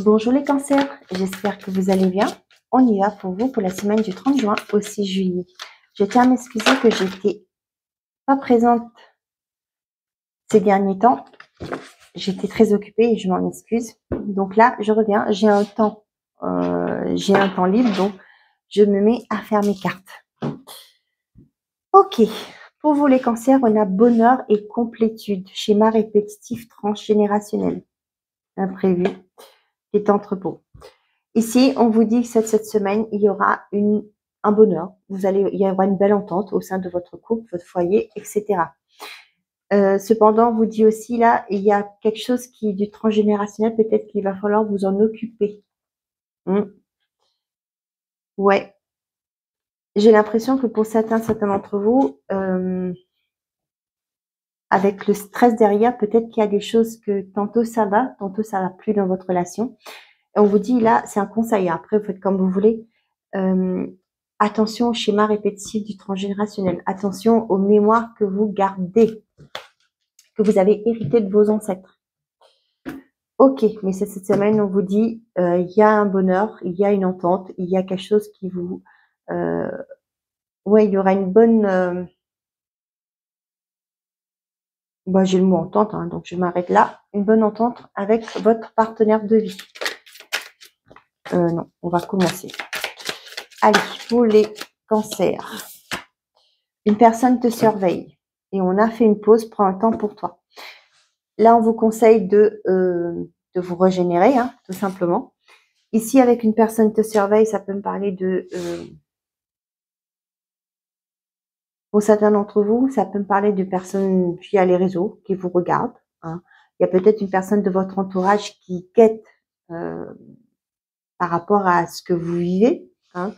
Bonjour les cancers, j'espère que vous allez bien. On y va pour vous pour la semaine du 30 juin au 6 juillet. Je tiens à m'excuser que j'étais pas présente ces derniers temps. J'étais très occupée et je m'en excuse. Donc là, je reviens, j'ai un temps libre, donc je me mets à faire mes cartes. Ok, pour vous les cancers, on a bonheur et complétude, schéma répétitif transgénérationnel, imprévu, est entrepôt. Ici, on vous dit que cette semaine, il y aura un bonheur. Il y aura une belle entente au sein de votre couple, votre foyer, etc. Cependant, on vous dit aussi là, il y a quelque chose qui est du transgénérationnel, peut-être qu'il va falloir vous en occuper. Ouais. J'ai l'impression que pour certains d'entre vous, avec le stress derrière, peut-être qu'il y a des choses que tantôt ça va plus dans votre relation. Et on vous dit là, c'est un conseil. Après, vous faites comme vous voulez. Attention au schéma répétitif du transgénérationnel. Attention aux mémoires que vous gardez, que vous avez hérité de vos ancêtres. Ok, mais cette semaine, on vous dit, il y a un bonheur, il y a une entente, il y a quelque chose qui vous... ouais, il y aura une bonne... j'ai le mot entente, hein, donc je m'arrête là. Une bonne entente avec votre partenaire de vie. Non, on va commencer. Allez, pour les cancers. Une personne te surveille et on a fait une pause, prends un temps pour toi. Là, on vous conseille de vous régénérer, hein, tout simplement. Ici, avec une personne te surveille, ça peut me parler de... pour certains d'entre vous, ça peut me parler de personnes via les réseaux qui vous regardent. Hein. Il y a peut-être une personne de votre entourage qui guette par rapport à ce que vous vivez. Hein.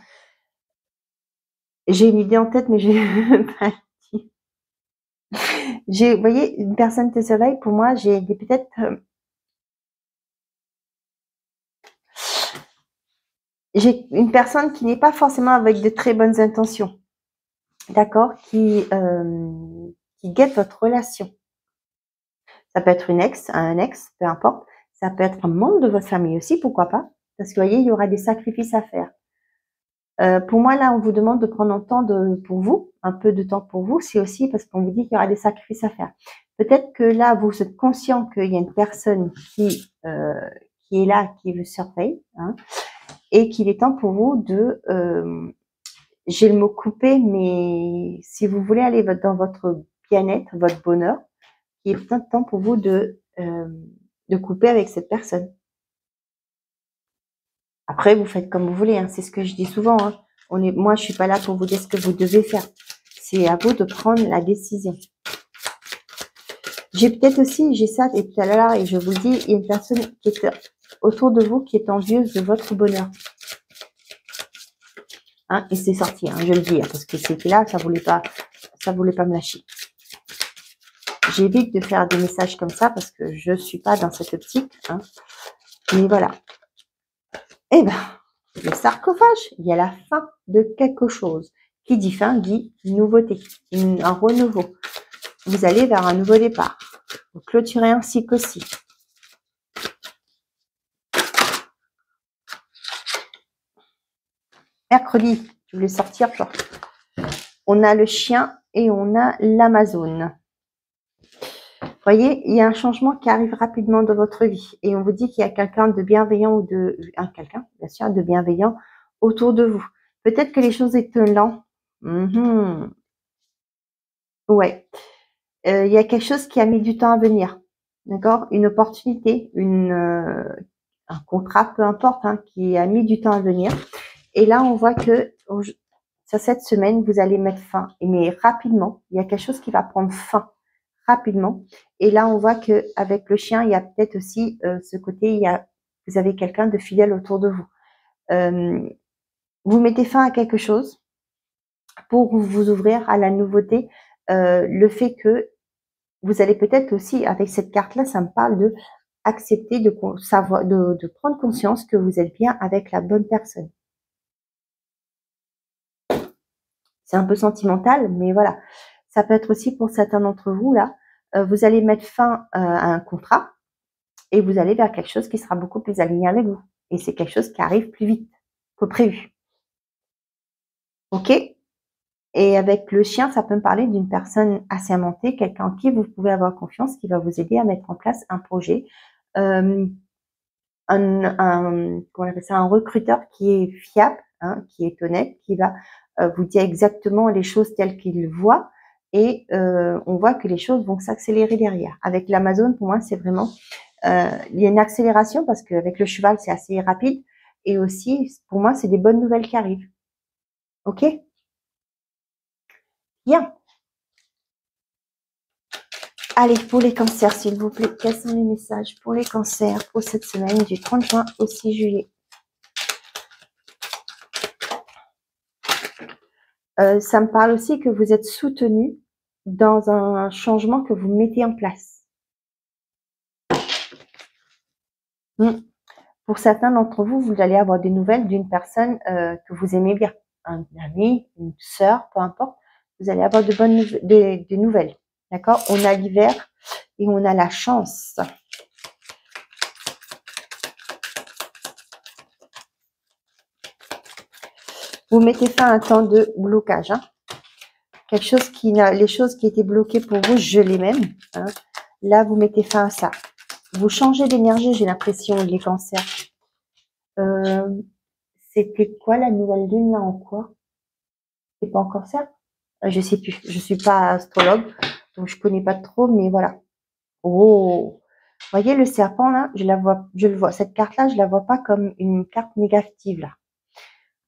J'ai une idée en tête, mais je vais pas dire. Vous voyez, une personne te surveille, pour moi, j'ai peut-être... j'ai une personne qui n'est pas forcément avec de très bonnes intentions, d'accord, qui guette votre relation. Ça peut être un ex, peu importe. Ça peut être un membre de votre famille aussi, pourquoi pas. Parce que vous voyez, il y aura des sacrifices à faire. Pour moi, là, on vous demande de prendre un temps pour vous, un peu de temps pour vous. C'est aussi parce qu'on vous dit qu'il y aura des sacrifices à faire. Peut-être que là, vous êtes conscient qu'il y a une personne qui est là, qui vous surveille, hein, et qu'il est temps pour vous de... j'ai le mot couper, mais si vous voulez aller dans votre bien-être, votre bonheur, il est peut-être temps pour vous de couper avec cette personne. Après, vous faites comme vous voulez, hein, c'est ce que je dis souvent. Hein. Moi, je suis pas là pour vous dire ce que vous devez faire. C'est à vous de prendre la décision. J'ai peut-être aussi, j'ai ça, et tout à l'heure, et je vous le dis, il y a une personne qui est autour de vous qui est envieuse de votre bonheur. Hein, et c'est sorti, hein, je le dis, hein, parce que c'était là, ça voulait pas me lâcher. J'évite de faire des messages comme ça parce que je suis pas dans cette optique. Hein. Mais voilà. Eh ben, le sarcophage, il y a la fin de quelque chose. Qui dit fin dit nouveauté, un renouveau. Vous allez vers un nouveau départ. Vous clôturez un cycle aussi. Mercredi, je voulais sortir. On a le chien et on a l'Amazone. Vous voyez, il y a un changement qui arrive rapidement dans votre vie. Et on vous dit qu'il y a quelqu'un de bienveillant ou quelqu'un, bien sûr, de bienveillant autour de vous. Peut-être que les choses étaient lentes. Ouais. Il y a quelque chose qui a mis du temps à venir. D'accord? Une opportunité, un contrat, peu importe, hein, qui a mis du temps à venir. Et là, on voit que sur cette semaine, vous allez mettre fin. Mais rapidement, il y a quelque chose qui va prendre fin rapidement. Et là, on voit que avec le chien, il y a peut-être aussi ce côté, vous avez quelqu'un de fidèle autour de vous. Vous mettez fin à quelque chose pour vous ouvrir à la nouveauté. Le fait que vous allez peut-être aussi, avec cette carte-là, ça me parle de accepter de prendre conscience que vous êtes bien avec la bonne personne. C'est un peu sentimental, mais voilà. Ça peut être aussi pour certains d'entre vous, là, vous allez mettre fin à un contrat et vous allez vers quelque chose qui sera beaucoup plus aligné avec vous. Et c'est quelque chose qui arrive plus vite que prévu. OK? Et avec le chien, ça peut me parler d'une personne assermentée, quelqu'un en qui vous pouvez avoir confiance, qui va vous aider à mettre en place un projet. Comment on appelle ça, un recruteur qui est fiable, hein, qui est honnête, qui va vous dire exactement les choses telles qu'il voit. Et on voit que les choses vont s'accélérer derrière. Avec l'Amazon, pour moi, c'est vraiment... il y a une accélération parce qu'avec le cheval, c'est assez rapide. Et aussi, pour moi, c'est des bonnes nouvelles qui arrivent. OK? Bien. Allez, pour les cancers, s'il vous plaît, quels sont les messages pour les cancers pour cette semaine du 30 juin au 6 juillet? Ça me parle aussi que vous êtes soutenu dans un changement que vous mettez en place. Pour certains d'entre vous, vous allez avoir des nouvelles d'une personne que vous aimez bien. Un ami, une sœur, peu importe. Vous allez avoir de bonnes des nouvelles. D'accord? On a l'hiver et on a la chance. Vous mettez fin à un temps de blocage. Hein. Quelque chose les choses qui étaient bloquées pour vous, je les même. Hein. Là, vous mettez fin à ça. Vous changez d'énergie, j'ai l'impression, les cancers. C'était quoi la nouvelle lune là en quoi? C'est pas en cancer? Je sais plus. Je suis pas astrologue, donc je connais pas trop, mais voilà. Oh, voyez le serpent là, je le vois. Cette carte là, je la vois pas comme une carte négative là.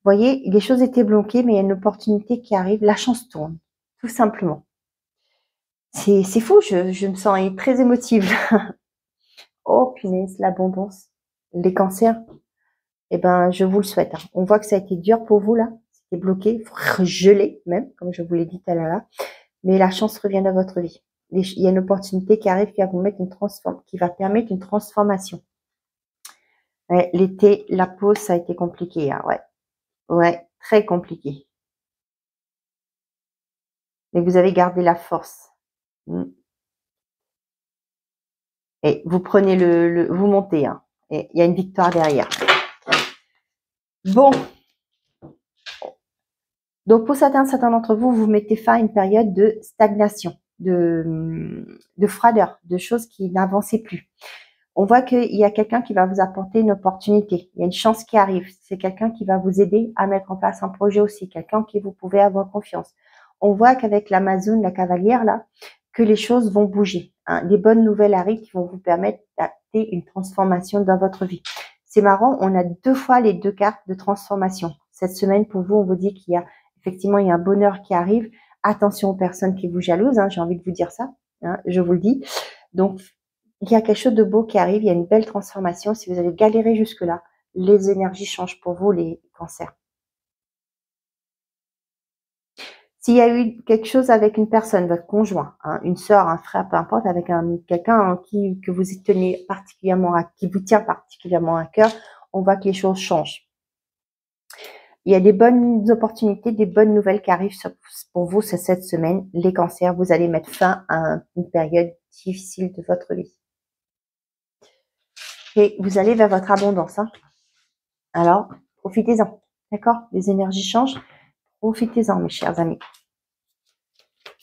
Vous voyez, les choses étaient bloquées, mais il y a une opportunité qui arrive. La chance tourne, tout simplement. C'est fou, je me sens très émotive. Oh punaise, l'abondance, les cancers. Eh ben, je vous le souhaite. Hein. On voit que ça a été dur pour vous là. C'était bloqué, gelé même, comme je vous l'ai dit tout à l'heure. Mais la chance revient dans votre vie. Il y a une opportunité qui arrive qui va vous mettre qui va permettre une transformation. Ouais, l'été, la pause, ça a été compliqué. Hein, ouais. Ouais, très compliqué. Mais vous avez gardé la force. Et vous prenez vous montez. Hein, et il y a une victoire derrière. Bon. Donc, pour certains d'entre vous, vous mettez fin à une période de stagnation, de froideur, de choses qui n'avançaient plus. On voit qu'il y a quelqu'un qui va vous apporter une opportunité. Il y a une chance qui arrive. C'est quelqu'un qui va vous aider à mettre en place un projet aussi. Quelqu'un qui vous pouvez avoir confiance. On voit qu'avec l'Amazon, la cavalière, là, que les choses vont bouger. Hein. Des bonnes nouvelles arrivent qui vont vous permettre d'acter une transformation dans votre vie. C'est marrant, on a 2 fois les 2 cartes de transformation. Cette semaine, pour vous, on vous dit qu'il y a effectivement, il y a un bonheur qui arrive. Attention aux personnes qui vous jalousent, hein, j'ai envie de vous dire ça, hein, je vous le dis. Donc, il y a quelque chose de beau qui arrive, il y a une belle transformation. Si vous avez galéré jusque-là, les énergies changent pour vous, les cancers. S'il y a eu quelque chose avec une personne, votre conjoint, hein, une sœur, un frère, peu importe, avec quelqu'un que vous tenez particulièrement qui vous tient particulièrement à cœur, on voit que les choses changent. Il y a des bonnes opportunités, des bonnes nouvelles qui arrivent pour vous cette semaine. Les cancers, vous allez mettre fin à une période difficile de votre vie. Et vous allez vers votre abondance. Hein. Alors, profitez-en. D'accord? Les énergies changent. Profitez-en, mes chers amis.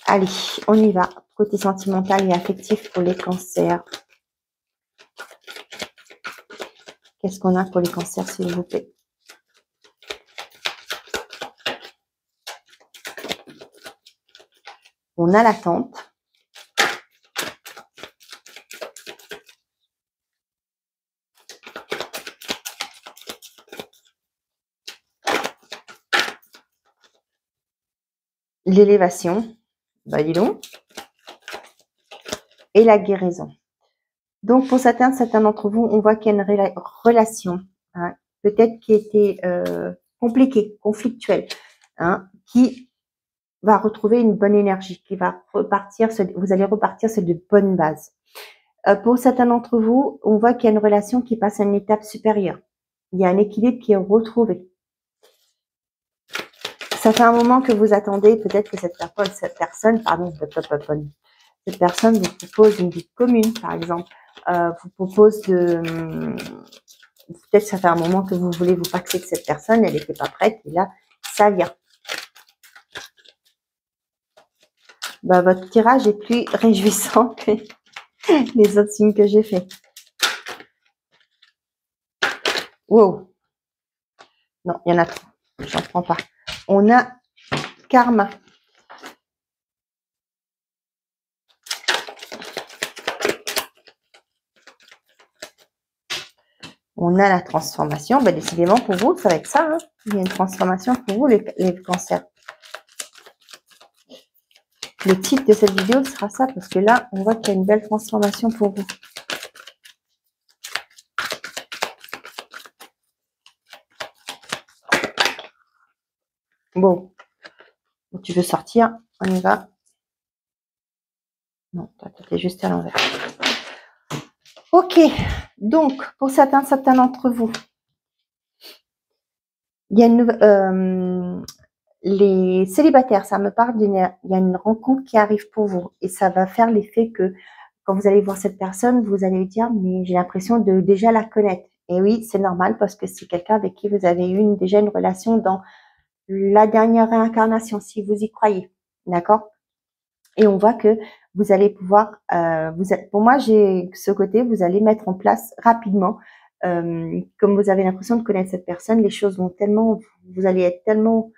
Allez, on y va. Côté sentimental et affectif pour les cancers. Qu'est-ce qu'on a pour les cancers, s'il vous plaît? On a l'attente. L'élévation. Bah, dis donc. Et la guérison. Donc, pour certains d'entre vous, on voit qu'il y a une relation, hein, peut-être qui était compliquée, conflictuelle, hein, qui va retrouver une bonne énergie, qui va repartir, vous allez repartir sur de bonnes bases. Pour certains d'entre vous, on voit qu'il y a une relation qui passe à une étape supérieure. Il y a un équilibre qui est retrouvé. Ça fait un moment que vous attendez, peut-être que cette personne vous propose une vie commune, par exemple. vous propose de... Peut-être ça fait un moment que vous voulez vous paxer de cette personne, elle n'était pas prête, et là, ça vient. Bah, votre tirage est plus réjouissant que les autres signes que j'ai fait. Wow. Non, il y en a trop. J'en prends pas. On a karma. On a la transformation. Bah, décidément, pour vous, ça va être ça. Hein. Il y a une transformation pour vous, les cancers. Le titre de cette vidéo sera ça, parce que là, on voit qu'il y a une belle transformation pour vous. Bon. Tu veux sortir, on y va. Non, toi, tu es juste à l'envers. Ok, donc, pour certains d'entre vous, il y a les célibataires, ça me parle il y a une rencontre qui arrive pour vous et ça va faire l'effet que quand vous allez voir cette personne, vous allez dire mais j'ai l'impression de déjà la connaître. Et oui, c'est normal parce que c'est quelqu'un avec qui vous avez eu déjà une relation dans la dernière réincarnation, si vous y croyez, d'accord? Et on voit que vous allez pouvoir, pour moi, j'ai ce côté, vous allez mettre en place rapidement, comme vous avez l'impression de connaître cette personne, les choses vont tellement, vous allez être tellement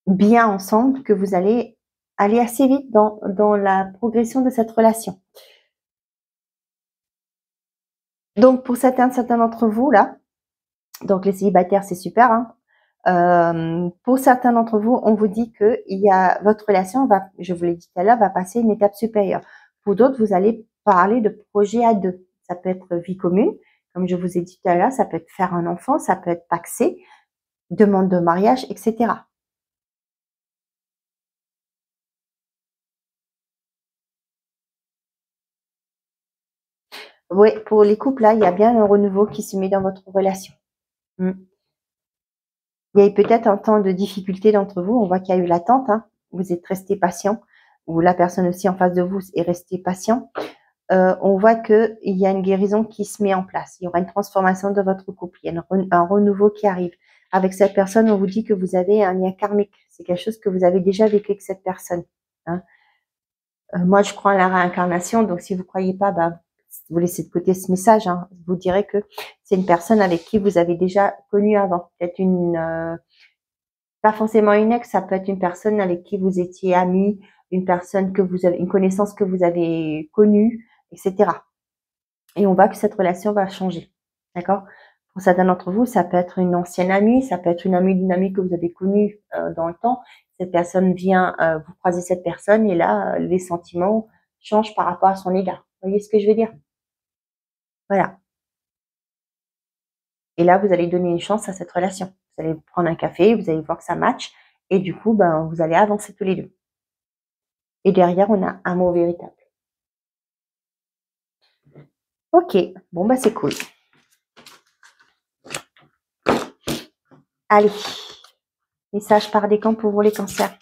bien ensemble que vous allez aller assez vite dans la progression de cette relation. Donc, pour certains d'entre vous, là, donc les célibataires, c'est super, hein. Pour certains d'entre vous, on vous dit que votre relation va, je vous l'ai dit tout à l'heure, va passer une étape supérieure. Pour d'autres, vous allez parler de projets à deux. Ça peut être vie commune, comme je vous ai dit tout à l'heure, ça peut être faire un enfant, ça peut être paxé, demande de mariage, etc. Oui, pour les couples, là, il y a bien un renouveau qui se met dans votre relation. Il y a eu peut-être un temps de difficulté d'entre vous. On voit qu'il y a eu l'attente. Hein. Vous êtes resté patient. Ou la personne aussi en face de vous est restée patient. On voit qu'il y a une guérison qui se met en place. Il y aura une transformation de votre couple. Il y a un renouveau qui arrive. Avec cette personne, on vous dit que vous avez un lien karmique. C'est quelque chose que vous avez déjà vécu avec cette personne. Hein. Moi, je crois à la réincarnation. Donc, si vous ne croyez pas, bah, vous laissez de côté ce message. Hein. Vous direz que c'est une personne avec qui vous avez déjà connu avant. Peut-être pas forcément une ex, ça peut être une personne avec qui vous étiez amis, une personne que vous avez, une connaissance que vous avez connue, etc. Et on voit que cette relation va changer. D'accord? Pour certains d'entre vous, ça peut être une ancienne amie, ça peut être une amie d'une amie que vous avez connue dans le temps. Cette personne vient, vous croisez cette personne et là, les sentiments changent par rapport à son égard. Vous voyez ce que je veux dire? Voilà. Et là, vous allez donner une chance à cette relation. Vous allez prendre un café, vous allez voir que ça match et du coup, ben, vous allez avancer tous les deux. Et derrière, on a un amour véritable. Ok, bon, bah c'est cool. Allez, message par décan pour vous les cancers.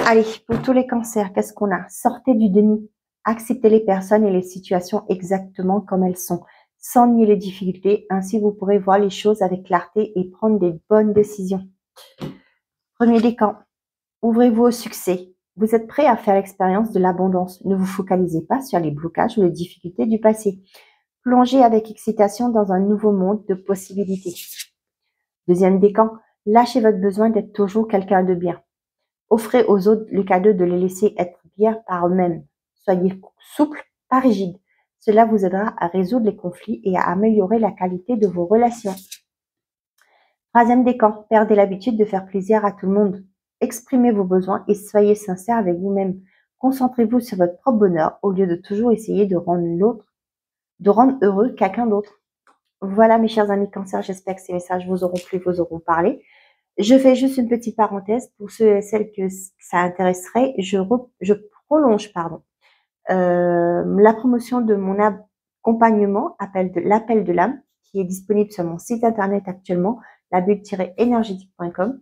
Allez, pour tous les cancers, qu'est-ce qu'on a? Sortez du déni. Acceptez les personnes et les situations exactement comme elles sont, sans nier les difficultés. Ainsi, vous pourrez voir les choses avec clarté et prendre des bonnes décisions. Premier décan, ouvrez-vous au succès. Vous êtes prêt à faire l'expérience de l'abondance. Ne vous focalisez pas sur les blocages ou les difficultés du passé. Plongez avec excitation dans un nouveau monde de possibilités. Deuxième décan, lâchez votre besoin d'être toujours quelqu'un de bien. Offrez aux autres le cadeau de les laisser être bien par eux-mêmes. Soyez souple, pas rigide. Cela vous aidera à résoudre les conflits et à améliorer la qualité de vos relations. Troisième décan, perdez l'habitude de faire plaisir à tout le monde. Exprimez vos besoins et soyez sincère avec vous-même. Concentrez-vous sur votre propre bonheur au lieu de toujours essayer de rendre heureux quelqu'un d'autre. Voilà mes chers amis cancers, j'espère que ces messages vous auront plu, vous auront parlé. Je fais juste une petite parenthèse pour ceux et celles que ça intéresserait. Je prolonge, pardon, la promotion de mon accompagnement, l'appel de l'âme, qui est disponible sur mon site internet actuellement, labulle-énergétique.com.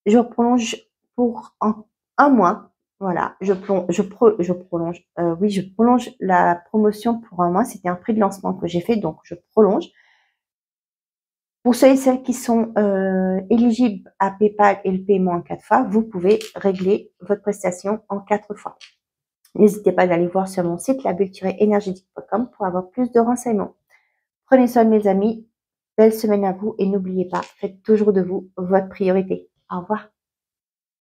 Je prolonge pour un mois. Voilà, je prolonge. Oui, je prolonge la promotion pour un mois. C'était un prix de lancement que j'ai fait, donc je prolonge. Pour ceux et celles qui sont éligibles à PayPal et le paiement en 4 fois, vous pouvez régler votre prestation en 4 fois. N'hésitez pas d'aller voir sur mon site labulle-énergétique.com pour avoir plus de renseignements. Prenez soin de mes amis. Belle semaine à vous et n'oubliez pas, faites toujours de vous votre priorité. Au revoir.